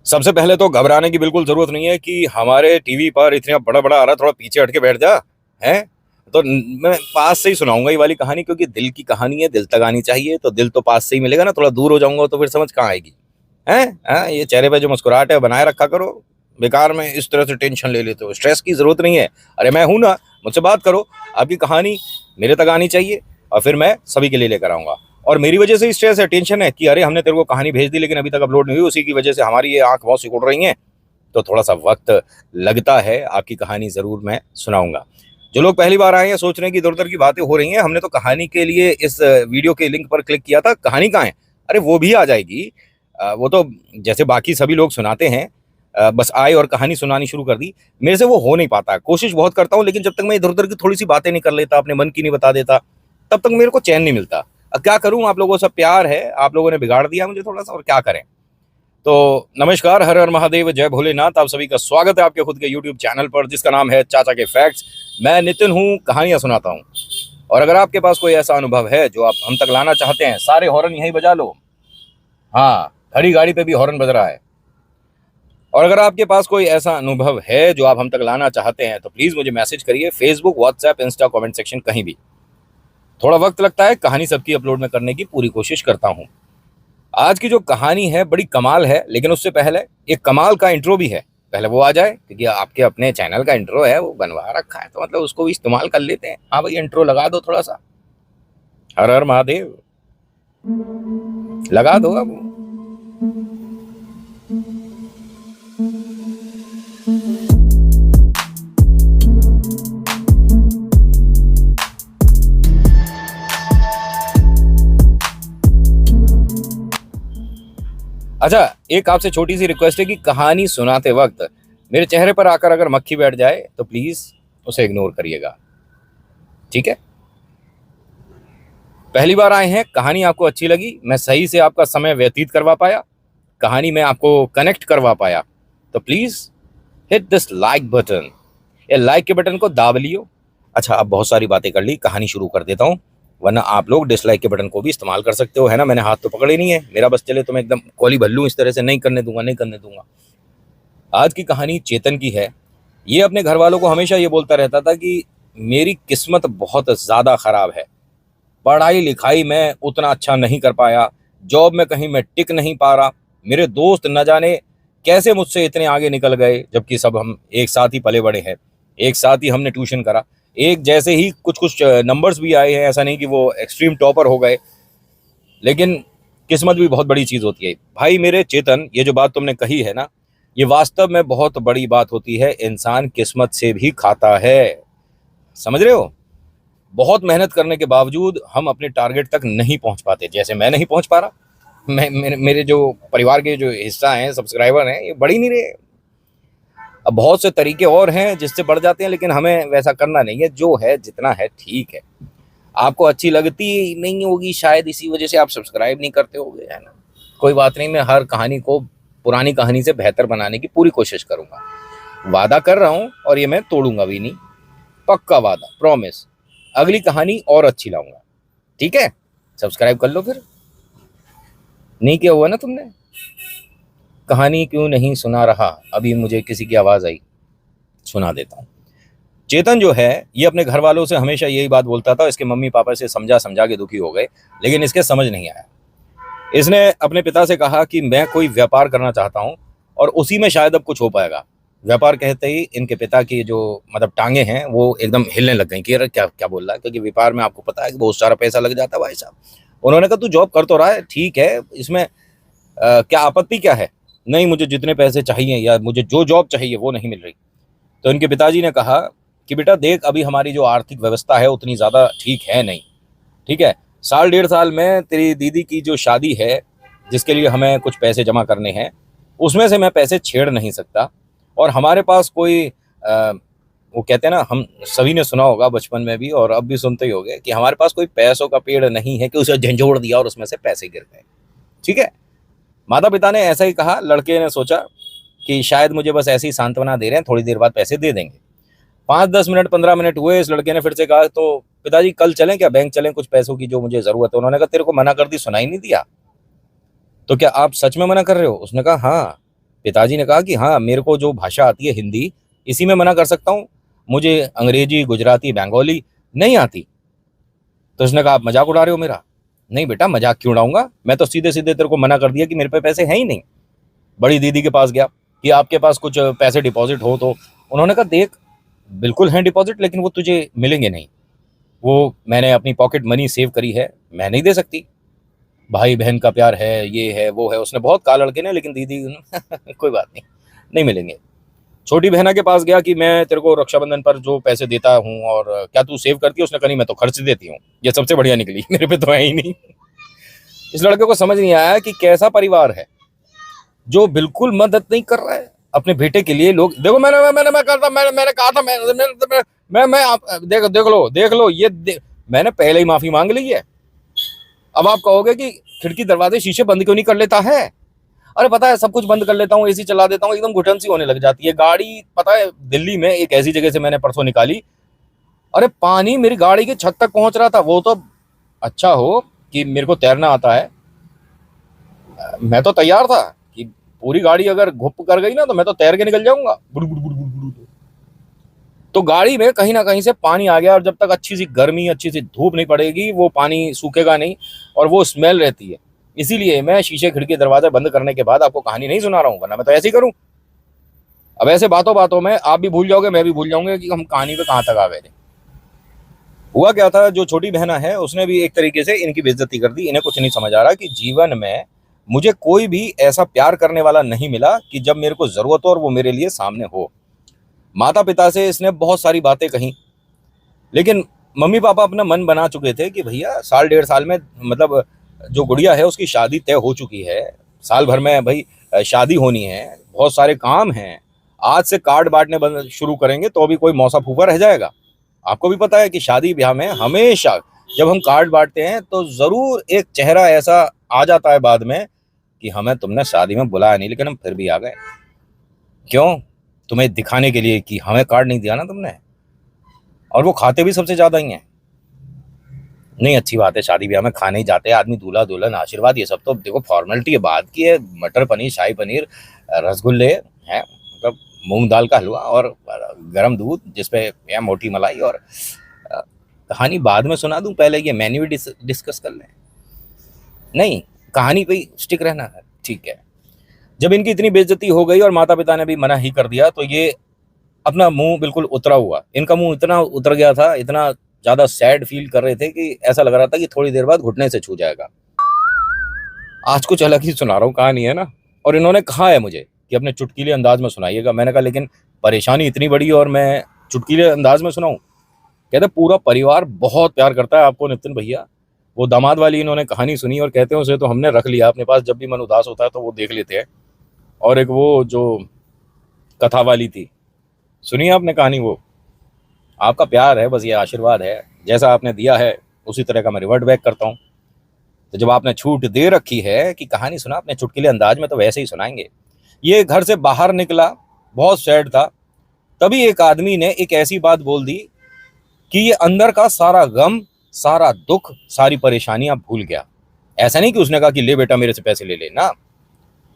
सबसे पहले तो घबराने की बिल्कुल जरूरत नहीं है कि हमारे टीवी पर इतना बड़ा बड़ा आ रहा है, थोड़ा पीछे हट के बैठ जा। है तो मैं पास से ही सुनाऊंगा ये वाली कहानी, क्योंकि दिल की कहानी है, दिल तक आनी चाहिए। तो दिल तो पास से ही मिलेगा ना, थोड़ा दूर हो जाऊंगा तो फिर समझ कहाँ आएगी। है ये चेहरे पे जो मुस्कुराहट है बनाए रखा करो। बेकार में इस तरह से टेंशन ले लेते हो, स्ट्रेस की जरूरत नहीं है। अरे मैं हूं ना, मुझसे बात करो। आपकी कहानी मेरे तक आनी चाहिए और फिर मैं सभी के लिए लेकर आऊंगा। और मेरी वजह से स्ट्रेस है, टेंशन है कि अरे हमने तेरे को कहानी भेज दी लेकिन अभी तक अपलोड नहीं हुई, उसी की वजह से हमारी ये आंख बहुत सिकुड़ रही है। तो थोड़ा सा वक्त लगता है, आपकी कहानी जरूर मैं सुनाऊंगा। जो लोग पहली बार आए हैं सोच रहे हैं कि इधर उधर की बातें हो रही हैं, हमने तो कहानी के लिए इस वीडियो के लिंक पर क्लिक किया था, कहानी कहाँ है? अरे वो भी आ जाएगी। वो तो जैसे बाकी सभी लोग सुनाते हैं, बस आए और कहानी सुनानी शुरू कर दी। मेरे से वो हो नहीं पाता, कोशिश बहुत करता हूँ लेकिन जब तक मैं इधर उधर की थोड़ी सी बातें नहीं कर लेता, अपने मन की नहीं बता देता, तब तक मेरे को चैन नहीं मिलता। अब क्या करूं, आप लोगों से प्यार है, आप लोगों ने बिगाड़ दिया मुझे थोड़ा सा, और क्या करें। तो नमस्कार, हर हर महादेव, जय भोलेनाथ। आप सभी का स्वागत है आपके खुद के यूट्यूब चैनल पर जिसका नाम है चाचा के फैक्ट्स। मैं नितिन हूँ, कहानियां सुनाता हूँ। और अगर आपके पास कोई ऐसा अनुभव है जो आप हम तक लाना चाहते हैं, सारे हॉर्न यहीं बजा लो। हाँ, खड़ी गाड़ी पे भी हॉर्न बज रहा है। और अगर आपके पास कोई ऐसा अनुभव है जो आप हम तक लाना चाहते हैं तो प्लीज मुझे मैसेज करिए, Facebook, WhatsApp, Insta, comment section, कहीं भी। थोड़ा वक्त लगता है, कहानी सबकी अपलोड में करने की पूरी कोशिश करता हूँ। आज की जो कहानी है बड़ी कमाल है, लेकिन उससे पहले एक कमाल का इंट्रो भी है। पहले वो आ जाए, क्योंकि आपके अपने चैनल का इंट्रो है, वो बनवा रखा है तो मतलब उसको भी इस्तेमाल कर लेते हैं। हाँ भाई, इंट्रो लगा दो थोड़ा सा। हर हर महादेव लगा दो अब। अच्छा, एक आपसे छोटी सी रिक्वेस्ट है कि कहानी सुनाते वक्त मेरे चेहरे पर आकर अगर मक्खी बैठ जाए तो प्लीज उसे इग्नोर करिएगा, ठीक है? पहली बार आए हैं, कहानी आपको अच्छी लगी, मैं सही से आपका समय व्यतीत करवा पाया, कहानी में आपको कनेक्ट करवा पाया, तो please hit this like button. ये लाइक के बटन को दाब लियो। अच्छा, अब बहुत सारी बातें कर ली, कहानी शुरू कर देता हूँ, वरना आप लोग डिसलाइक के बटन को भी इस्तेमाल कर सकते हो, है ना? मैंने हाथ तो पकड़े नहीं है, मेरा बस चले तो मैं एकदम कोली भल्लू इस तरह से नहीं करने दूंगा, नहीं करने दूंगा। आज की कहानी चेतन की है। ये अपने घर वालों को हमेशा ये बोलता रहता था कि मेरी किस्मत बहुत ज़्यादा ख़राब है, पढ़ाई लिखाई में उतना अच्छा नहीं कर पाया, जॉब में कहीं मैं टिक नहीं पा रहा, मेरे दोस्त न जाने कैसे मुझसे इतने आगे निकल गए, जबकि सब हम एक साथ ही पले बड़े हैं, एक साथ ही हमने ट्यूशन करा, एक जैसे ही कुछ कुछ नंबर्स भी आए हैं, ऐसा नहीं कि वो एक्सट्रीम टॉपर हो गए। लेकिन किस्मत भी बहुत बड़ी चीज़ होती है भाई मेरे चेतन। ये जो बात तुमने कही है ना, ये वास्तव में बहुत बड़ी बात होती है। इंसान किस्मत से भी खाता है, समझ रहे हो? बहुत मेहनत करने के बावजूद हम अपने टारगेट तक नहीं पहुंच पाते, जैसे मैं नहीं पहुंच पा रहा। मेरे जो परिवार के जो हिस्सा हैं, सब्सक्राइबर हैं, ये बढ़ ही नहीं रहे। अब बहुत से तरीके और हैं जिससे बढ़ जाते हैं, लेकिन हमें वैसा करना नहीं है। जो है जितना है ठीक है। आपको अच्छी लगती नहीं होगी शायद, इसी वजह से आप सब्सक्राइब नहीं करते होगे, है ना? कोई बात नहीं, मैं हर कहानी को पुरानी कहानी से बेहतर बनाने की पूरी कोशिश करूंगा, वादा कर रहा हूं, और ये मैं तोड़ूंगा भी नहीं, पक्का वादा, प्रॉमिस। अगली कहानी और अच्छी लाऊंगा, ठीक है? सब्सक्राइब कर लो फिर। नहीं किया हुआ ना तुमने? कहानी क्यों नहीं सुना रहा, अभी मुझे किसी की आवाज आई, सुना देता हूँ। चेतन जो है ये अपने घर वालों से हमेशा यही बात बोलता था। इसके मम्मी पापा से समझा समझा के दुखी हो गए, लेकिन इसके समझ नहीं आया। इसने अपने पिता से कहा कि मैं कोई व्यापार करना चाहता हूँ और उसी में शायद अब कुछ हो पाएगा। व्यापार कहते ही इनके पिता की जो मतलब टांगे हैं वो एकदम हिलने लग गई कि अरे क्या क्या बोल रहा है, क्योंकि व्यापार में आपको पता है कि बहुत सारा पैसा लग जाता है भाई साहब। उन्होंने कहा तू जॉब कर तो रहा है, ठीक है, इसमें क्या आपत्ति क्या है? नहीं, मुझे जितने पैसे चाहिए या मुझे जो जॉब चाहिए वो नहीं मिल रही। तो इनके पिताजी ने कहा कि बेटा देख, अभी हमारी जो आर्थिक व्यवस्था है उतनी ज़्यादा ठीक है नहीं, ठीक है? साल डेढ़ साल में तेरी दीदी की जो शादी है, जिसके लिए हमें कुछ पैसे जमा करने हैं, उसमें से मैं पैसे छेड़ नहीं सकता। और हमारे पास कोई वो कहते हैं ना, हम सभी ने सुना होगा बचपन में भी और अब भी सुनते ही होंगे कि हमारे पास कोई पैसों का पेड़ नहीं है कि उसे झंझोड़ दिया और उसमें से पैसे गिर गए, ठीक है? माता पिता ने ऐसा ही कहा। लड़के ने सोचा कि शायद मुझे बस ऐसी सांत्वना दे रहे हैं, थोड़ी देर बाद पैसे दे देंगे। 5-10 मिनट 15 मिनट हुए, इस लड़के ने फिर से कहा तो पिताजी कल चलें क्या, बैंक चलें, कुछ पैसों की जो मुझे जरूरत है। उन्होंने कहा तेरे को मना कर दी, सुनाई नहीं दिया? तो क्या आप सच में मना कर रहे हो? उसने कहा हाँ। पिताजी ने कहा कि हाँ, मेरे को जो भाषा आती है हिंदी, इसी में मना कर सकता हूँ, मुझे अंग्रेजी, गुजराती, बंगाली नहीं आती। तो उसने कहा आप मजाक उड़ा रहे हो मेरा। नहीं बेटा, मजाक क्यों उड़ाऊंगा, मैं तो सीधे सीधे तेरे को मना कर दिया कि मेरे पे पैसे हैं ही नहीं। बड़ी दीदी के पास गया कि आपके पास कुछ पैसे डिपॉजिट हो तो। उन्होंने कहा देख, बिल्कुल हैं डिपॉजिट, लेकिन वो तुझे मिलेंगे नहीं, वो मैंने अपनी पॉकेट मनी सेव करी है, मैं नहीं दे सकती। भाई बहन का प्यार है, ये है वो है, उसने बहुत कहा लड़के ने, लेकिन दीदी कोई बात नहीं, नहीं मिलेंगे। छोटी बहना के पास गया कि मैं तेरे को रक्षाबंधन पर जो पैसे देता हूँ और क्या तू सेव करती है, उसने कहा नहीं मैं तो खर्च देती हूँ। ये सबसे बढ़िया निकली, मेरे पे तो है ही नहीं। इस लड़के को समझ नहीं आया कि कैसा परिवार है जो बिल्कुल मदद नहीं कर रहा है अपने बेटे के लिए। लोग देखो, मैंने करता, मैंने कहा था, मैं आप देख लो ये मैंने पहले ही माफी मांग ली है। अब आप कहोगे कि खिड़की दरवाजे शीशे बंद क्यों नहीं कर लेता है। अरे पता है, सब कुछ बंद कर लेता हूँ, एसी चला देता हूँ, एकदम घुटन सी होने लग जाती है गाड़ी। पता है, दिल्ली में एक ऐसी जगह से मैंने परसों निकाली, अरे पानी मेरी गाड़ी की छत तक पहुंच रहा था। वो तो अच्छा हो कि मेरे को तैरना आता है, मैं तो तैयार था कि पूरी गाड़ी अगर घुप कर गई ना तो मैं तो तैर के निकल जाऊंगा, बुड़ बुड़ बुड़ बुड़ बुड़। तो गाड़ी में कहीं ना कहीं से पानी आ गया, और जब तक अच्छी सी गर्मी, अच्छी सी धूप नहीं पड़ेगी, वो पानी सूखेगा नहीं और वो स्मेल रहती है। इसीलिए मैं शीशे, खिड़की, दरवाजा बंद करने के बाद आपको कहानी नहीं सुना रहा हूँ, वरना मैं तो ऐसे ही करूँ। अब ऐसे बातों बातों में आप भी भूल जाओगे, मैं भी भूल जाऊंगा कि हम कहानी पे कहाँ तक आ गए थे। हुआ क्या था, जो छोटी बहना है उसने भी एक तरीके से इनकी बेइज्जती कर दी। इन्हें कुछ नहीं समझ आ रहा कि जीवन में मुझे कोई भी ऐसा प्यार करने वाला नहीं मिला कि जब मेरे को जरूरत हो और वो मेरे लिए सामने हो। माता पिता से इसने बहुत सारी बातें कही, लेकिन मम्मी पापा अपना मन बना चुके थे कि भैया साल डेढ़ साल में, मतलब जो गुड़िया है उसकी शादी तय हो चुकी है, साल भर में भाई शादी होनी है, बहुत सारे काम हैं, आज से कार्ड बांटने शुरू करेंगे तो भी कोई मौसा फूफा रह जाएगा। आपको भी पता है कि शादी ब्याह में हमेशा जब हम कार्ड बांटते हैं तो जरूर एक चेहरा ऐसा आ जाता है बाद में कि हमें तुमने शादी में बुलाया नहीं, लेकिन हम फिर भी आ गए। क्यों? तुम्हें दिखाने के लिए कि हमें कार्ड नहीं दिया ना तुमने। और वो खाते भी सबसे ज्यादा ही हैं। नहीं, अच्छी बात है, शादी ब्याह में खाने ही जाते हैं आदमी, दूल्हा दुल्हन, आशीर्वाद, ये सब तो देखो फॉर्मेलिटी है, बात की है। मटर पनीर, शाही पनीर, रसगुल्ले हैं, मतलब मूंग दाल का हलवा और गर्म दूध जिसपे या मोटी मलाई। और कहानी बाद में सुना दूं, पहले ये मेन्यू डिस्कस कर लें। नहीं, कहानी पे स्टिक रहना है, ठीक है। जब इनकी इतनी बेइज्जती हो गई और माता पिता ने भी मना ही कर दिया, तो ये अपना मुंह बिल्कुल उतरा हुआ, इनका मुंह इतना उतर गया था, इतना ज्यादा सैड फील कर रहे थे कि ऐसा लग रहा था कि थोड़ी देर बाद घुटने से छू जाएगा। आज कुछ अलग ही सुना रहा हूँ कहानी, है ना। और इन्होंने कहा है मुझे कि अपने चुटकीले अंदाज में सुनाइएगा। मैंने कहा लेकिन परेशानी इतनी बड़ी और मैं चुटकीले अंदाज में सुनाऊं? कहते पूरा परिवार बहुत प्यार करता है आपको नितिन भैया। वो दामाद वाली इन्होंने कहानी सुनी और कहते हैं उसे तो हमने रख लिया अपने पास, जब भी मन उदास होता है तो वो देख लेते हैं। और एक वो जो कथा वाली थी, सुनिए आपने कहानी, वो आपका प्यार है, बस ये आशीर्वाद है, जैसा आपने दिया है उसी तरह का मैं रिवर्ट बैक करता हूँ। तो जब आपने छूट दे रखी है कि कहानी सुना अपने चुटकीले अंदाज में, तो वैसे ही सुनाएंगे। ये घर से बाहर निकला, बहुत सैड था, तभी एक आदमी ने एक ऐसी बात बोल दी कि ये अंदर का सारा गम, सारा दुख, सारी परेशानियां भूल गया। ऐसा नहीं कि उसने कहा कि ले बेटा मेरे से पैसे ले लेना,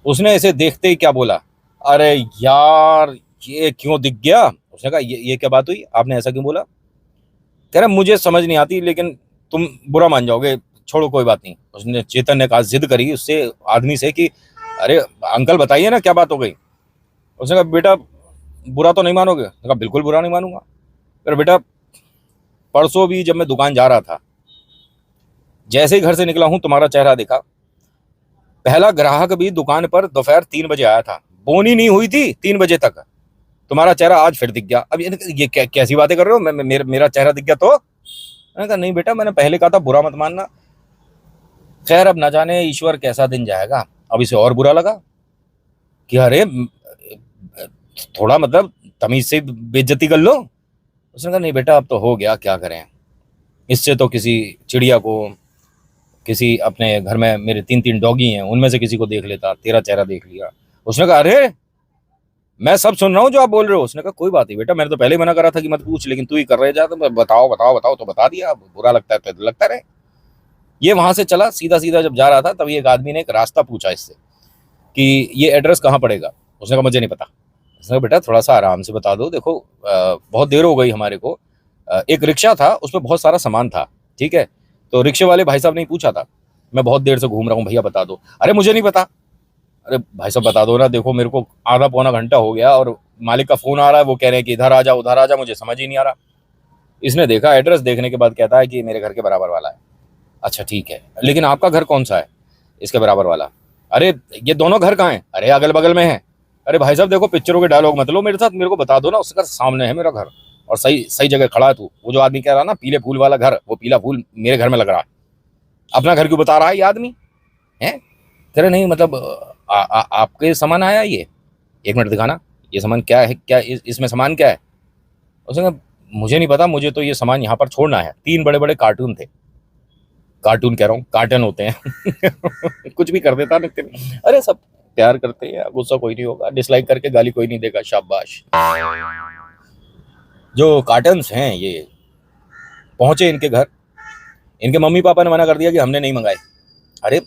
उसने इसे देखते ही क्या बोला, अरे यार ये क्यों दिख गया। उसने कहा ये क्या बात हुई, आपने ऐसा क्यों बोला। कह रहा मुझे समझ नहीं आती, लेकिन तुम बुरा मान जाओगे, छोड़ो कोई बात नहीं। उसने, चेतन ने कहा, जिद करी उससे, आदमी से कि अरे अंकल बताइए ना क्या बात हो गई। उसने कहा बेटा बुरा तो नहीं मानोगे। उसने कहा बिल्कुल बुरा नहीं मानूंगा। अरे बेटा परसों भी जब मैं दुकान जा रहा था, जैसे ही घर से निकला हूं तुम्हारा चेहरा देखा। पहला ग्राहक भी दुकान पर दोपहर 3 बजे आया था, बोनी नहीं हुई थी 3 बजे तक, तुम्हारा चेहरा आज फिर दिख गया। अब ये कैसी बातें कर रहे हो, मेरा चेहरा दिख गया तो। मैंने कहा नहीं बेटा, मैंने पहले कहा था बुरा मत मानना। खैर अब न जाने ईश्वर कैसा दिन जाएगा, अब इसे और बुरा लगा कि अरे थोड़ा मतलब तमीज से बेइज्जती कर लो। उसने कहा नहीं बेटा अब तो हो गया, क्या करें, इससे तो किसी चिड़िया को, किसी अपने घर में मेरे 3-3 डॉगी हैं उनमें से किसी को देख लेता, तेरा चेहरा देख लिया। उसने कहा अरे मैं सब सुन रहा हूँ जो आप बोल रहे हो। उसने कहा कोई बात नहीं बेटा, मैंने तो पहले ही मना करा था कि मत पूछ, लेकिन तू ही कर रहे जा, तो बताओ बताओ बताओ, तो बता दिया, अब बुरा लगता है तो लगता रहे। ये वहां से चला, सीधा सीधा जब जा रहा था तभी एक आदमी ने एक रास्ता पूछा इससे कि ये एड्रेस कहाँ पड़ेगा। उसने कहा मुझे नहीं पता। उसने कहा बेटा थोड़ा सा आराम से बता दो, देखो बहुत देर हो गई हमारे को। एक रिक्शा था, उसमें बहुत सारा सामान था, ठीक है। तो रिक्शे वाले भाई साहब ने पूछा था, मैं बहुत देर से घूम रहा हूँ भैया बता दो। अरे मुझे नहीं पता। अरे भाई साहब बता दो ना, देखो मेरे को आधा पौना घंटा हो गया और मालिक का फोन आ रहा है, वो कह रहे हैं कि इधर आ जा उधर आ जा, मुझे समझ ही नहीं आ रहा। इसने देखा, एड्रेस देखने के बाद कहता है कि मेरे घर के बराबर वाला है। अच्छा ठीक है, लेकिन आपका घर कौन सा है? इसके बराबर वाला। अरे ये दोनों घर कहाँ हैं? अरे अगल बगल में है। अरे भाई साहब देखो, पिक्चरों के डायलॉग मत लो मेरे साथ, मेरे को बता दो ना। उसका सामने है मेरा घर और सही सही जगह खड़ा है तू। वो जो आदमी कह रहा ना पीले फूल वाला घर, वो पीला फूल मेरे घर में लग रहा है। अपना घर क्यों बता रहा है ये आदमी? है कह रहे नहीं मतलब आपके सामान आया ये, एक मिनट दिखाना, ये सामान क्या है, क्या इसमें सामान क्या है? उसने कहा मुझे नहीं पता, मुझे तो ये सामान यहाँ पर छोड़ना है। 3 बड़े बड़े कार्टून थे, कार्टून कह रहा हूँ, कार्टन होते हैं कुछ भी कर देता नितिन। अरे सब प्यार करते हैं, गुस्सा कोई नहीं होगा, डिसलाइक करके गाली कोई नहीं देगा, शाबाश। जो कार्टन्स हैं ये पहुंचे इनके घर, इनके मम्मी पापा ने मना कर दिया कि हमने नहीं मंगाए। अरे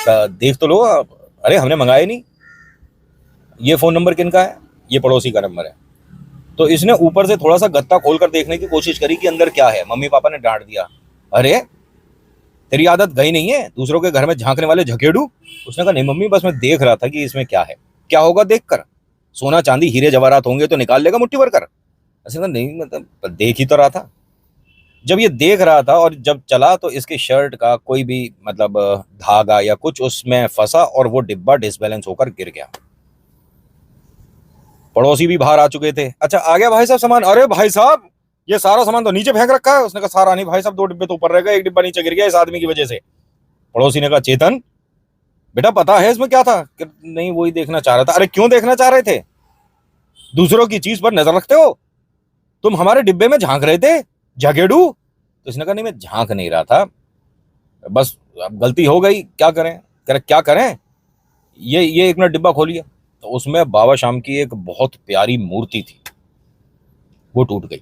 देख तो लो आप। अरे हमने मंगाए नहीं। ये फोन नंबर किनका है? ये पड़ोसी का नंबर है। तो इसने ऊपर से थोड़ा सा गत्ता खोलकर देखने की कोशिश करी कि अंदर क्या है। मम्मी पापा ने डांट दिया, अरे तेरी आदत गई नहीं है दूसरों के घर में झांकने वाले झकेड़ू। उसने कहा नहीं मम्मी, बस मैं देख रहा था कि इसमें क्या है। क्या होगा देख कर? सोना चांदी हीरे जवाहरात होंगे तो निकाल लेगा मुट्ठी भर कर। ऐसे कहा नहीं, मतलब देख ही तो रहा था। जब ये देख रहा था और जब चला तो इसके शर्ट का कोई भी मतलब धागा या कुछ उसमें फंसा और वो डिब्बा डिसबैलेंस होकर गिर गया। पड़ोसी भी बाहर आ चुके थे। अच्छा आ गया भाई साहब सामान? अरे भाई साहब ये सारा सामान तो नीचे फेंक रखा है। उसने कहा सारा नहीं भाई साहब, 2 डिब्बे तो ऊपर रह गए, एक डिब्बा नीचे गिर गया इस आदमी की वजह से। पड़ोसी ने कहा चेतन बेटा पता है इसमें क्या था? कि नहीं वही देखना चाह रहा था। अरे क्यों देखना चाह रहे थे? दूसरों की चीज पर नजर रखते हो? तुम हमारे डिब्बे में झांक रहे थे झगेड़ू। तो इसने कहा नहीं मैं झांक नहीं रहा था, बस अब गलती हो गई, क्या करें? कह रहे क्या करें? ये 1 मिनट डिब्बा खोलिए। तो उसमें बाबा शाम की एक बहुत प्यारी मूर्ति थी, वो टूट गई।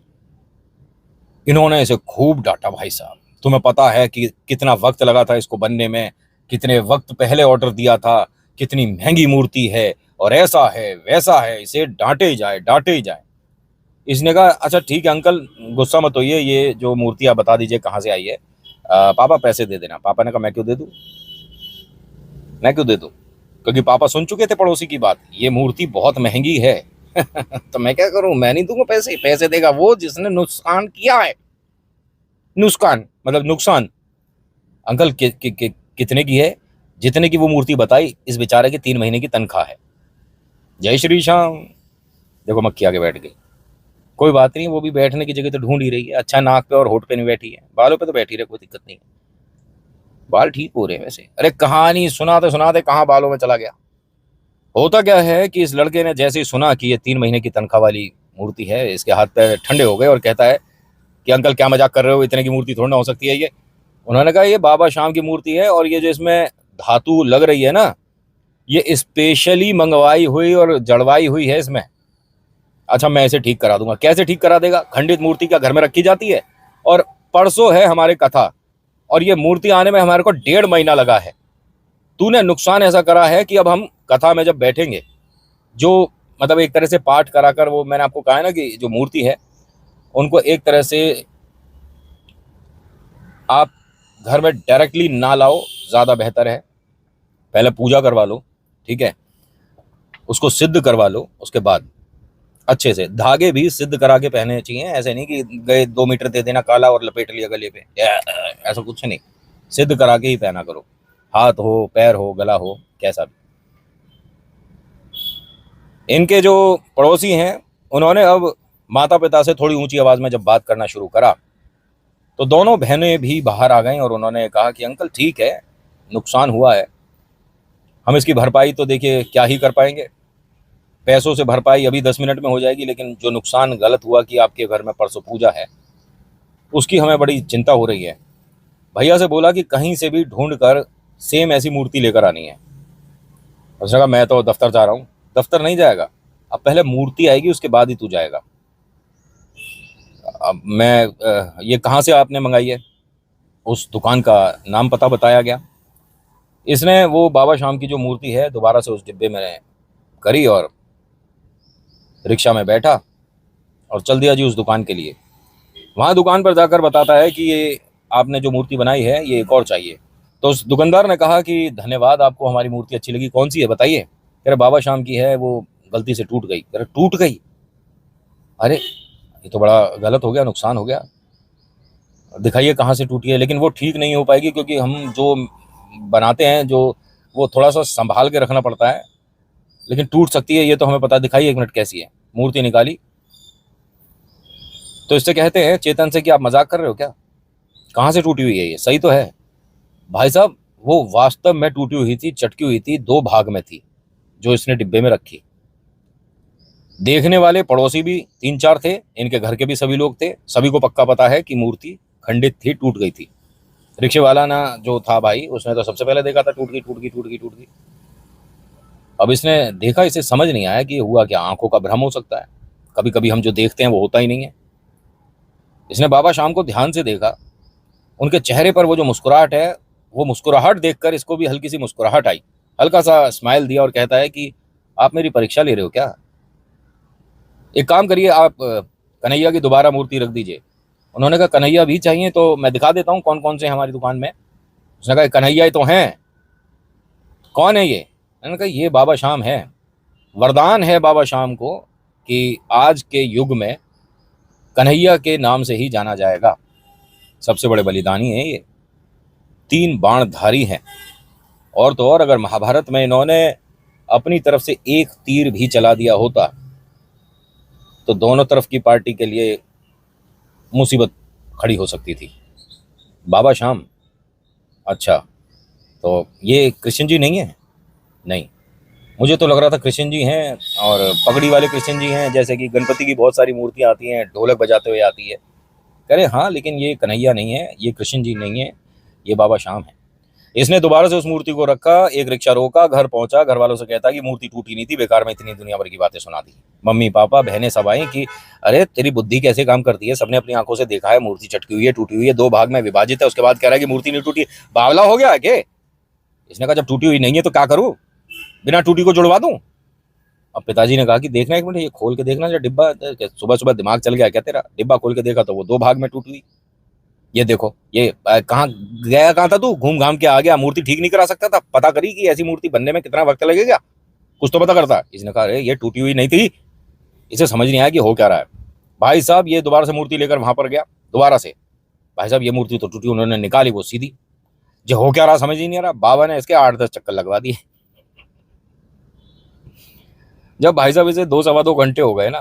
इन्होंने इसे खूब डांटा, भाई साहब तुम्हें पता है कि कितना वक्त लगा था इसको बनने में, कितने वक्त पहले ऑर्डर दिया था, कितनी महंगी मूर्ति है और ऐसा है वैसा है, इसे डांटे ही जाए डांटे ही जाए। इसने कहा अच्छा ठीक है अंकल गुस्सा मत होइए, ये जो मूर्ति आप बता दीजिए कहाँ से आई है। पापा पैसे दे देना। पापा ने कहा मैं क्यों दे दूं, मैं क्यों दे दूं? क्योंकि पापा सुन चुके थे पड़ोसी की बात, ये मूर्ति बहुत महंगी है तो मैं क्या करूं, मैं नहीं दूंगा पैसे। पैसे देगा वो जिसने नुकसान किया है। नुकसान मतलब नुकसान। अंकल कितने की है? जितने की वो मूर्ति बताई इस बेचारे की 3 महीने की तनख्वाह है। जय श्री श्याम। देखो मक्खी आके बैठ गई। कोई बात नहीं, वो भी बैठने की जगह तो ढूंढ ही रही है। अच्छा नाक पे और होठ पे नहीं बैठी है, बालों पे तो बैठी रहे, कोई दिक्कत नहीं है, बाल ठीक हो रहे हैं वैसे। अरे कहानी सुनाते कहाँ बालों में चला गया। होता क्या है कि इस लड़के ने जैसे ही सुना कि ये 3 महीने की तनख्वाह वाली मूर्ति है, इसके हाथ पैर ठंडे हो गए और कहता है कि अंकल क्या मजाक कर रहे हो, इतने की मूर्ति थोड़ी ना हो सकती है ये। उन्होंने कहा ये बाबा शाम की मूर्ति है और ये जो इसमें धातु लग रही है ना, ये स्पेशली मंगवाई हुई और जड़वाई हुई है इसमें। अच्छा मैं इसे ठीक करा दूंगा। कैसे ठीक करा देगा? खंडित मूर्ति क्या घर में रखी जाती है? और परसों है हमारे कथा और ये मूर्ति आने में हमारे को 1.5 महीना लगा है। तूने नुकसान ऐसा करा है कि अब हम कथा में जब बैठेंगे, जो मतलब एक तरह से पाठ कराकर, वो मैंने आपको कहा है ना कि जो मूर्ति है उनको एक तरह से आप घर में डायरेक्टली ना लाओ, ज़्यादा बेहतर है। पहले पूजा करवा लो, ठीक है, उसको सिद्ध करवा लो, उसके बाद अच्छे से धागे भी सिद्ध करा के पहने चाहिए। ऐसे नहीं कि गए 2 मीटर दे देना काला और लपेट लिया गले पे, ऐसा कुछ नहीं। सिद्ध करा के ही पहना करो, हाथ हो पैर हो गला हो कैसा भी। इनके जो पड़ोसी हैं उन्होंने अब माता पिता से थोड़ी ऊंची आवाज़ में जब बात करना शुरू करा तो दोनों बहनें भी बाहर आ गईं और उन्होंने कहा कि अंकल ठीक है नुकसान हुआ है, हम इसकी भरपाई तो देखिए क्या ही कर पाएंगे। पैसों से भरपाई अभी 10 मिनट में हो जाएगी, लेकिन जो नुकसान गलत हुआ कि आपके घर में परसों पूजा है उसकी हमें बड़ी चिंता हो रही है। भैया से बोला कि कहीं से भी ढूंढ कर सेम ऐसी मूर्ति लेकर आनी है। उसने कहा मैं तो दफ्तर जा रहा हूँ। दफ्तर नहीं जाएगा, अब पहले मूर्ति आएगी उसके बाद ही तू जाएगा। अब मैं ये कहाँ से आपने मंगाई है? उस दुकान का नाम पता बताया गया। इसने वो बाबा शाम की जो मूर्ति है दोबारा से उस डिब्बे में करी और रिक्शा में बैठा और चल दिया जी उस दुकान के लिए। वहाँ दुकान पर जाकर बताता है कि ये आपने जो मूर्ति बनाई है ये एक और चाहिए। तो उस दुकानदार ने कहा कि धन्यवाद, आपको हमारी मूर्ति अच्छी लगी, कौन सी है बताइए। कह रहे बाबा शाम की है, वो गलती से टूट गई। कह रहे टूट गई? अरे ये तो बड़ा गलत हो गया, नुकसान हो गया, दिखाइए कहाँ से टूटी है। लेकिन वो ठीक नहीं हो पाएगी क्योंकि हम जो बनाते हैं जो वो थोड़ा सा संभाल के रखना पड़ता है, लेकिन टूट सकती है ये तो हमें पता है, दिखाइए एक मिनट कैसी है। मूर्ति निकाली तो इससे कहते हैं चेतन से कि आप मजाक कर रहे हो क्या, कहाँ से टूटी हुई है ये, सही तो है। भाई साहब वो वास्तव में टूटी हुई थी, चटकी हुई थी, 2 भाग में थी जो इसने डिब्बे में रखी। देखने वाले पड़ोसी भी 3-4 थे, इनके घर के भी सभी लोग थे, सभी को पक्का पता है कि मूर्ति खंडित थी, टूट गई थी। रिक्शे वाला ना जो था भाई, उसने तो सबसे पहले देखा था टूट गई टूट गई टूट गई टूट गई। अब इसने देखा, इसे समझ नहीं आया कि हुआ क्या, आंखों का भ्रम हो सकता है, कभी कभी हम जो देखते हैं वो होता ही नहीं है। इसने बाबा शाम को ध्यान से देखा, उनके चेहरे पर वो जो मुस्कुराहट है, वो मुस्कुराहट देखकर इसको भी हल्की सी मुस्कुराहट आई, हल्का सा स्माइल दिया और कहता है कि आप मेरी परीक्षा ले रहे हो क्या? एक काम करिए, आप कन्हैया की दोबारा मूर्ति रख दीजिए। उन्होंने कहा कन्हैया भी चाहिए तो मैं दिखा देता हूँ कौन कौन से हमारी दुकान में। उसने कहा कन्हैया ही तो हैं। कौन है ये? मैंने कहा ये बाबा शाम है। वरदान है बाबा शाम को कि आज के युग में कन्हैया के नाम से ही जाना जाएगा। सबसे बड़े बलिदानी हैं ये, 3 बाणधारी हैं। और तो और अगर महाभारत में इन्होंने अपनी तरफ से एक तीर भी चला दिया होता तो दोनों तरफ की पार्टी के लिए मुसीबत खड़ी हो सकती थी। बाबा शाम, अच्छा तो ये कृष्ण जी नहीं है? नहीं, मुझे तो लग रहा था कृष्ण जी हैं, और पगड़ी वाले कृष्ण जी हैं, जैसे कि गणपति की बहुत सारी मूर्तियां आती हैं ढोलक बजाते हुए आती है। कह रहे हाँ लेकिन ये कन्हैया नहीं है, ये कृष्ण जी नहीं है, ये बाबा शाम है। इसने दोबारा से उस मूर्ति को रखा, एक रिक्शा रोका, घर पहुंचा, घर वालों से कहता कि मूर्ति टूटी नहीं थी, बेकार में इतनी दुनिया भर की बातें सुना दी। मम्मी पापा बहनें सब आई कि अरे तेरी बुद्धि कैसे काम करती है, सबने अपनी आंखों से देखा है, मूर्ति चटकी हुई है, टूटी हुई है, 2 भाग में विभाजित है, उसके बाद कह रहा है कि मूर्ति नहीं टूटी। बावला हो गया है के? इसने कहा जब टूटी हुई नहीं है तो क्या करूं, बिना टूटी को जुड़वा दूं? अब पिताजी ने कहा कि देखना एक मिनट, ये खोल के देखना जो डिब्बा, सुबह सुबह दिमाग चल गया क्या तेरा? डिब्बा खोल के देखा तो वो 2 भाग में टूटी हुई। ये देखो, ये कहाँ गया, कहाँ था तू, घूम घाम के आ गया, मूर्ति ठीक नहीं करा सकता था? पता करी कि ऐसी मूर्ति बनने में कितना वक्त लगेगा, कुछ तो पता करता। इसने कहा अरे ये टूटी हुई नहीं थी। इसे समझ नहीं आया कि हो क्या रहा है। भाई साहब ये दोबारा से मूर्ति लेकर वहां पर गया, दोबारा से। भाई साहब ये मूर्ति तो टूटी, उन्होंने निकाली वो सीधी। जो हो क्या रहा समझ ही नहीं आ रहा। बाबा ने इसके 8-10 चक्कर लगवा दिए। जब भाई साहब इसे 2-2.25 घंटे हो गए ना,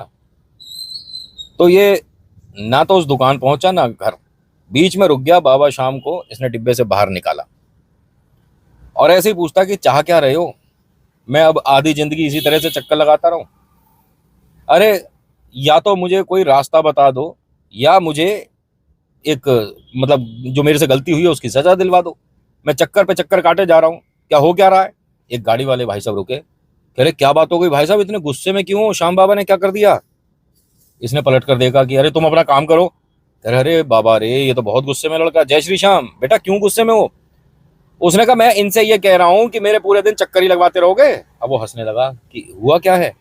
तो ये ना तो उस दुकान पहुंचा ना घर, बीच में रुक गया। बाबा शाम को इसने डिब्बे से बाहर निकाला और ऐसे ही पूछता कि चाह क्या रहे हो, मैं अब आधी जिंदगी इसी तरह से चक्कर लगाता रहूं? अरे या तो मुझे कोई रास्ता बता दो, या मुझे एक मतलब जो मेरे से गलती हुई है उसकी सजा दिलवा दो। मैं चक्कर पे चक्कर काटे जा रहा हूँ, क्या हो क्या रहा है? एक गाड़ी वाले भाई साहब रुके, कह रहे क्या बात हो गई भाई साहब, इतने गुस्से में क्यों हो, श्याम बाबा ने क्या कर दिया? इसने पलट कर देखा कि अरे तुम अपना काम करो। कह रहे अरे बाबा रे ये तो बहुत गुस्से में लड़का, जय श्री श्याम, बेटा क्यों गुस्से में हो? उसने कहा मैं इनसे ये कह रहा हूँ कि मेरे पूरे दिन चक्कर ही लगवाते रहोगे। अब वो हंसने लगा कि हुआ क्या है?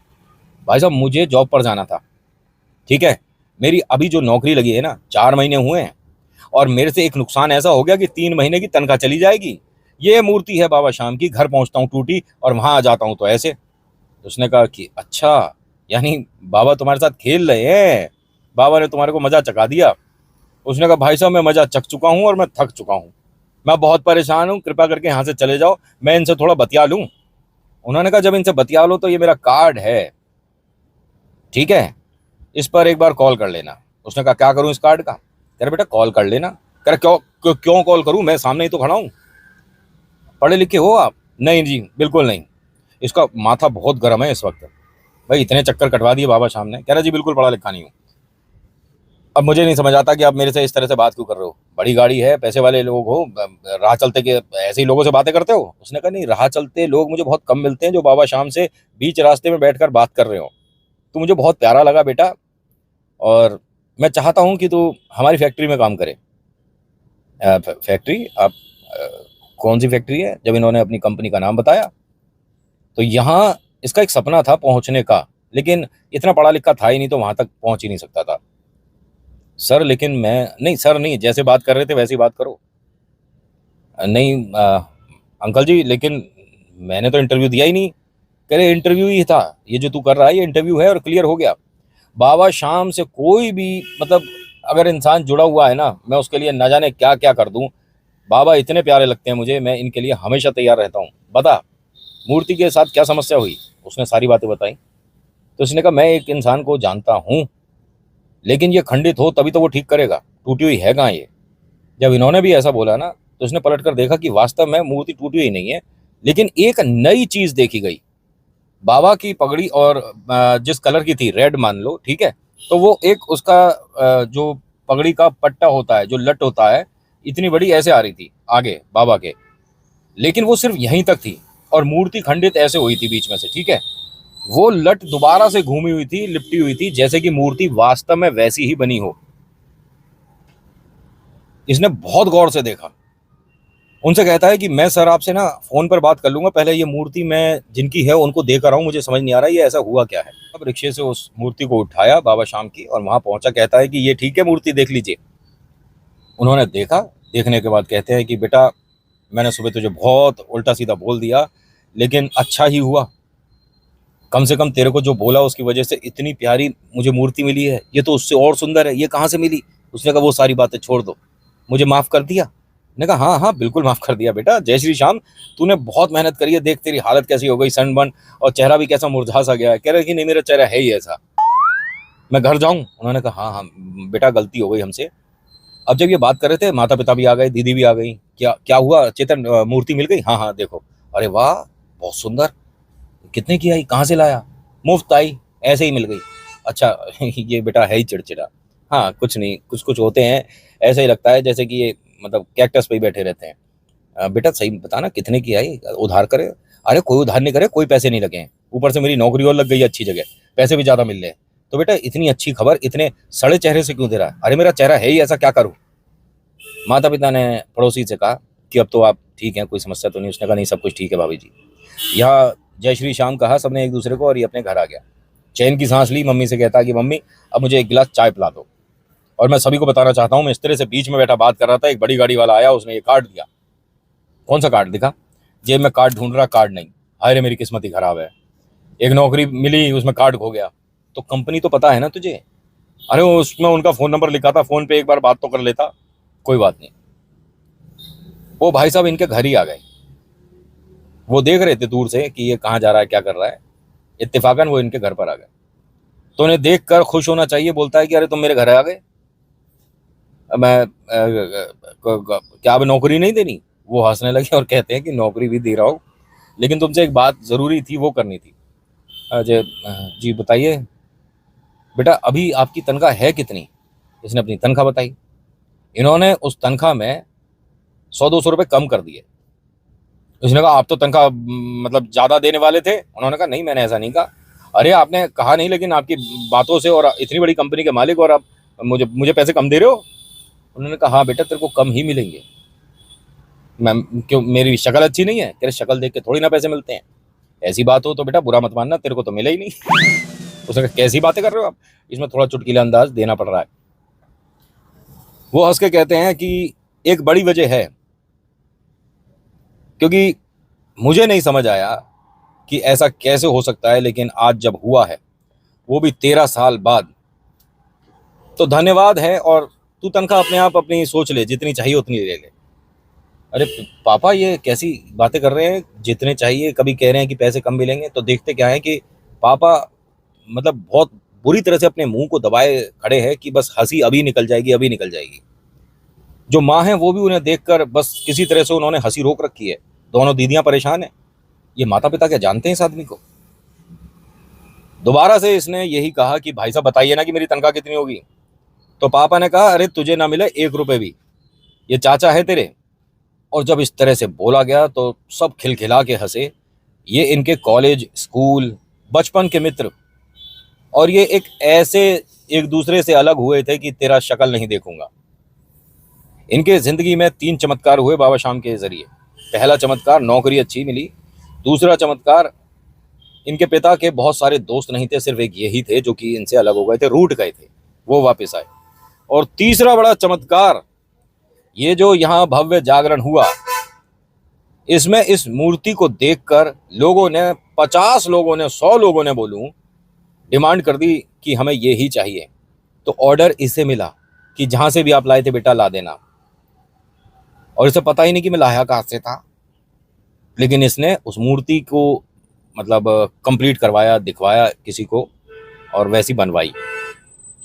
भाई साहब मुझे जॉब पर जाना था, ठीक है, मेरी अभी जो नौकरी लगी है ना 4 महीने हुए हैं, और मेरे से एक नुकसान ऐसा हो गया कि 3 महीने की तनख्वाह चली जाएगी। ये मूर्ति है बाबा शाम की, घर पहुंचता हूँ टूटी और वहां आ जाता हूँ तो ऐसे। उसने कहा कि अच्छा, यानी बाबा तुम्हारे साथ खेल रहे हैं, बाबा ने तुम्हारे को मजा चखा दिया। उसने कहा भाई साहब मैं मजा चख चुका हूँ और मैं थक चुका हूँ, मैं बहुत परेशान हूँ, कृपया करके यहाँ से चले जाओ, मैं इनसे थोड़ा बतिया लूँ। उन्होंने कहा जब इनसे बतिया लो तो ये मेरा कार्ड है, ठीक है, इस पर एक बार कॉल कर लेना। उसने कहा क्या करूँ इस कार्ड का? कह रहे बेटा कॉल कर लेना। कह रहे क्यों क्यों क्यों कॉल करूँ, मैं सामने ही तो खड़ा हूँ। पढ़े लिखे हो आप? नहीं जी बिल्कुल नहीं। इसका माथा बहुत गर्म है इस वक्त, भाई इतने चक्कर कटवा दिए बाबा शाम ने। कह रहा जी बिल्कुल पढ़ा लिखा नहीं हूँ। अब मुझे नहीं समझ आता कि आप मेरे से इस तरह से बात क्यों कर रहे हो, बड़ी गाड़ी है, पैसे वाले लोग हो, राह चलते के ऐसे ही लोगों से बातें करते हो? उसने कहा नहीं, राह चलते लोग मुझे बहुत कम मिलते हैं जो बाबा शाम से बीच रास्ते में बैठकर बात कर रहे हो। तो मुझे बहुत प्यारा लगा बेटा, और मैं चाहता हूँ कि तू हमारी फैक्ट्री में काम करे। फैक्ट्री? आप कौन सी फैक्ट्री है? जब इन्होंने अपनी कंपनी का नाम बताया तो यहाँ इसका एक सपना था पहुंचने का, लेकिन इतना पढ़ा लिखा था ही नहीं, तो वहां तक पहुंच ही नहीं सकता था। सर लेकिन मैं नहीं, सर नहीं, जैसे बात कर रहे थे वैसे ही बात करो। नहीं अंकल जी, लेकिन मैंने तो इंटरव्यू दिया ही नहीं। कह रहे इंटरव्यू ही था, ये जो तू कर रहा है ये इंटरव्यू है और क्लियर हो गया। बाबा शाम से कोई भी मतलब अगर इंसान जुड़ा हुआ है ना, मैं उसके लिए न जाने क्या क्या कर दूं। बाबा इतने प्यारे लगते हैं मुझे, मैं इनके लिए हमेशा तैयार रहता हूँ। बता मूर्ति के साथ क्या समस्या हुई। उसने सारी बातें बताई। तो उसने कहा मैं एक इंसान को जानता हूँ, लेकिन ये खंडित हो तभी तो वो ठीक करेगा, टूटी हुई है कहाँ ये। जब इन्होंने भी ऐसा बोला ना, तो उसने पलट कर देखा कि वास्तव में मूर्ति टूटी हुई नहीं है, लेकिन एक नई चीज देखी गई। बाबा की पगड़ी और जिस कलर की थी, रेड मान लो, ठीक है, तो वो एक उसका जो पगड़ी का पट्टा होता है, जो लट होता है, इतनी बड़ी ऐसे आ रही थी आगे बाबा के, लेकिन वो सिर्फ यहीं तक थी और मूर्ति खंडित ऐसे हुई थी बीच में से, ठीक है। वो लट दोबारा से घूमी हुई थी, लिपटी हुई थी, जैसे कि मूर्ति वास्तव में वैसी ही बनी हो। इसने बहुत गौर से देखा। उनसे कहता है कि मैं सर आपसे ना फोन पर बात कर लूंगा, पहले ये मूर्ति मैं जिनकी है उनको देकर आऊं, मुझे समझ नहीं आ रहा ये ऐसा हुआ क्या है। अब रिक्शे से उस मूर्ति को उठाया बाबा शाम की और वहां पहुंचा। कहता है कि ये ठीक है मूर्ति, देख लीजिए। उन्होंने देखा। देखने के बाद कहते हैं कि बेटा मैंने सुबह तुझे बहुत उल्टा सीधा बोल दिया, लेकिन अच्छा ही हुआ, कम से कम तेरे को जो बोला उसकी वजह से इतनी प्यारी मुझे मूर्ति मिली है। ये तो उससे और सुंदर है, ये कहाँ से मिली। उसने कहा वो सारी बातें छोड़ दो, मुझे माफ कर दिया। मैंने कहा हाँ हाँ बिल्कुल माफ कर दिया बेटा, जय श्री श्याम। तूने बहुत मेहनत करी है, देख तेरी हालत कैसी हो गई, सनबर्न, और चेहरा भी कैसा मुरझा सा गया है। कह रहे कि नहीं मेरा चेहरा है ही ऐसा, मैं घर जाऊं। उन्होंने कहा हाँ हाँ बेटा गलती हो गई हमसे। अब जब ये बात कर रहे थे, माता पिता भी आ गए, दीदी भी आ गई। क्या क्या हुआ चेतन, मूर्ति मिल गई? हाँ हाँ देखो। अरे वाह बहुत सुंदर, कितने की आई, कहाँ से लाया? मुफ्त आई, ऐसे ही मिल गई। अच्छा ये बेटा है ही चिड़चिड़ा। हाँ कुछ नहीं, कुछ कुछ होते हैं, ऐसे ही लगता है जैसे कि ये मतलब कैक्टस पे ही बैठे रहते हैं। बेटा सही बताना कितने की आई, उधार करे? अरे कोई उधार नहीं करे, कोई पैसे नहीं लगे हैं, ऊपर से मेरी नौकरी और लग गई है अच्छी जगह, पैसे भी ज्यादा मिल रहे हैं। तो बेटा इतनी अच्छी खबर इतने सड़े चेहरे से क्यों दे रहा है? अरे मेरा चेहरा है ही ऐसा, क्या करूं? माता पिता ने पड़ोसी से कहा कि अब तो आप ठीक हैं, कोई समस्या तो नहीं। उसने कहा नहीं सब कुछ ठीक है भाभी जी। यह जय श्री श्याम कहा सबने एक दूसरे को और ये अपने घर आ गया। चैन की सांस ली। मम्मी से कहता कि मम्मी अब मुझे एक गिलास चाय पिला दो। और मैं सभी को बताना चाहता हूँ, मैं इस तरह से बीच में बैठा बात कर रहा था, एक बड़ी गाड़ी वाला आया, उसने ये कार्ड दिया। कौन सा कार्ड दिखा? जेब में कार्ड ढूंढ रहा, कार्ड नहीं। हाय रे मेरी किस्मत ही खराब है, एक नौकरी मिली उसमें कार्ड खो गया। तो कंपनी तो पता है ना तुझे? अरे उसमें उनका फोन नंबर लिखा था, फोन पे एक बार बात तो कर लेता। कोई बात नहीं। वो भाई साहब इनके घर ही आ गए। वो देख रहे थे दूर से कि ये कहाँ जा रहा है, क्या कर रहा है। इत्तेफाकन वो इनके घर पर आ गए। तो उन्हें देख कर खुश होना चाहिए। बोलता है कि अरे तुम मेरे घर आ गए, मैं क्या अब नौकरी नहीं देनी? वो हंसने लगे और कहते हैं कि नौकरी भी दे रहा हूँ, लेकिन तुमसे एक बात जरूरी थी, वो करनी थी। अजय जी बताइए। बेटा अभी आपकी तनख्वाह है कितनी? इसने अपनी तनख्वाह बताई। इन्होंने उस तनख्वाह में 100-200 रुपये कम कर दिए। उसने कहा आप तो तनख्वाह मतलब ज्यादा देने वाले थे। उन्होंने कहा नहीं मैंने ऐसा नहीं कहा। अरे आपने कहा नहीं, लेकिन आपकी बातों से, और इतनी बड़ी कंपनी के मालिक, और आप मुझे मुझे पैसे कम दे रहे हो? उन्होंने कहा हाँ बेटा तेरे को कम ही मिलेंगे। मैम क्यों, मेरी शक्ल अच्छी नहीं है? तेरे शक्ल देख के थोड़ी ना पैसे मिलते हैं। ऐसी बात हो तो बेटा बुरा मत मानना, तेरे को तो मिले ही नहीं। उसने कहा कैसी बातें कर रहे हो आप? इसमें थोड़ा चुटकीला अंदाज देना पड़ रहा है। वो हंस के कहते हैं कि एक बड़ी वजह है, क्योंकि मुझे नहीं समझ आया कि ऐसा कैसे हो सकता है, लेकिन आज जब हुआ है, वो भी 13 साल बाद, तो धन्यवाद है। और तू तनख्वाह अपने आप अपनी सोच ले, जितनी चाहिए उतनी ले ले। अरे पापा ये कैसी बातें कर रहे हैं, जितने चाहिए, कभी कह रहे हैं कि पैसे कम मिलेंगे। तो देखते क्या है कि पापा मतलब बहुत बुरी तरह से अपने मुंह को दबाए खड़े हैं कि बस हंसी अभी निकल जाएगी, अभी निकल जाएगी। जो माँ है वो भी उन्हें देखकर बस किसी तरह से उन्होंने हंसी रोक रखी है। दोनों दीदियां परेशान हैं। ये माता पिता क्या जानते हैं इस आदमी को? दोबारा से इसने यही कहा कि भाई साहब बताइए ना कि मेरी तनख्वाह कितनी होगी। तो पापा ने कहा अरे तुझे ना मिले 1 रुपए भी, ये चाचा है तेरे। और जब इस तरह से बोला गया तो सब खिलखिला के हंसे। ये इनके कॉलेज, स्कूल, बचपन के मित्र, और ये एक ऐसे एक दूसरे से अलग हुए थे कि तेरा शक्ल नहीं देखूंगा। इनके जिंदगी में 3 चमत्कार हुए बाबा शाम के जरिए। पहला चमत्कार नौकरी अच्छी मिली। दूसरा चमत्कार इनके पिता के बहुत सारे दोस्त नहीं थे, सिर्फ एक यही थे जो कि इनसे अलग हो गए थे, रूठ गए थे, वो वापस आए। और तीसरा बड़ा चमत्कार, ये जो यहाँ भव्य जागरण हुआ, इसमें इस मूर्ति को देखकर लोगों ने, 50 लोगों ने, 100 लोगों ने बोलूं, डिमांड कर दी कि हमें ये ही चाहिए। तो ऑर्डर इसे मिला कि जहां से भी आप लाए थे बेटा ला देना। और इसे पता ही नहीं कि मैं लाया कहां से था, लेकिन इसने उस मूर्ति को मतलब कंप्लीट करवाया, दिखवाया किसी को, और वैसी बनवाई,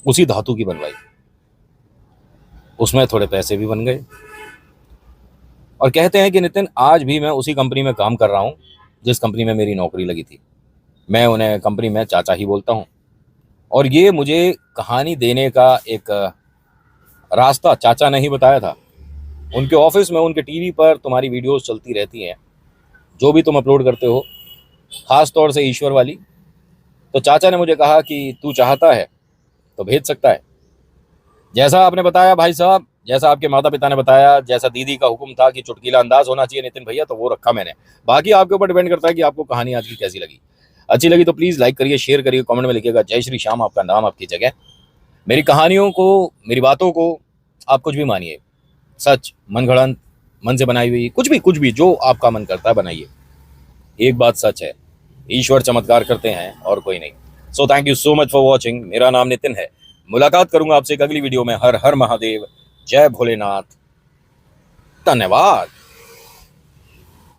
उसी धातु की बनवाई। उसमें थोड़े पैसे भी बन गए। और कहते हैं कि नितिन, आज भी मैं उसी कंपनी में काम कर रहा हूं जिस कंपनी में मेरी नौकरी लगी थी। मैं उन्हें कंपनी में चाचा ही बोलता हूं। और ये मुझे कहानी देने का एक रास्ता चाचा ने ही बताया था। उनके ऑफिस में, उनके टीवी पर तुम्हारी वीडियोस चलती रहती हैं, जो भी तुम अपलोड करते हो, खास तौर से ईश्वर वाली। तो चाचा ने मुझे कहा कि तू चाहता है तो भेज सकता है। जैसा आपने बताया भाई साहब, जैसा आपके माता पिता ने बताया, जैसा दीदी का हुक्म था कि चुटकीला अंदाज होना चाहिए नितिन भैया, तो वो रखा मैंने। बाकी आपके ऊपर डिपेंड करता है कि आपको कहानी आज की कैसी लगी। अच्छी लगी तो प्लीज़ लाइक करिए, शेयर करिए, कमेंट में लिखिएगा जय श्री श्याम, आपका नाम आपकी जगह। मेरी कहानियों को, मेरी बातों को आप कुछ भी मानिए, सच, मनगढ़ंत, मन से बनाई हुई, कुछ भी जो आपका मन करता है बनाइए। एक बात सच है, ईश्वर चमत्कार करते हैं और कोई नहीं। So thank you so much for watching. मेरा नाम नितिन है। मुलाकात करूंगा आपसे एक अगली वीडियो में। हर हर महादेव, जय भोलेनाथ, धन्यवाद।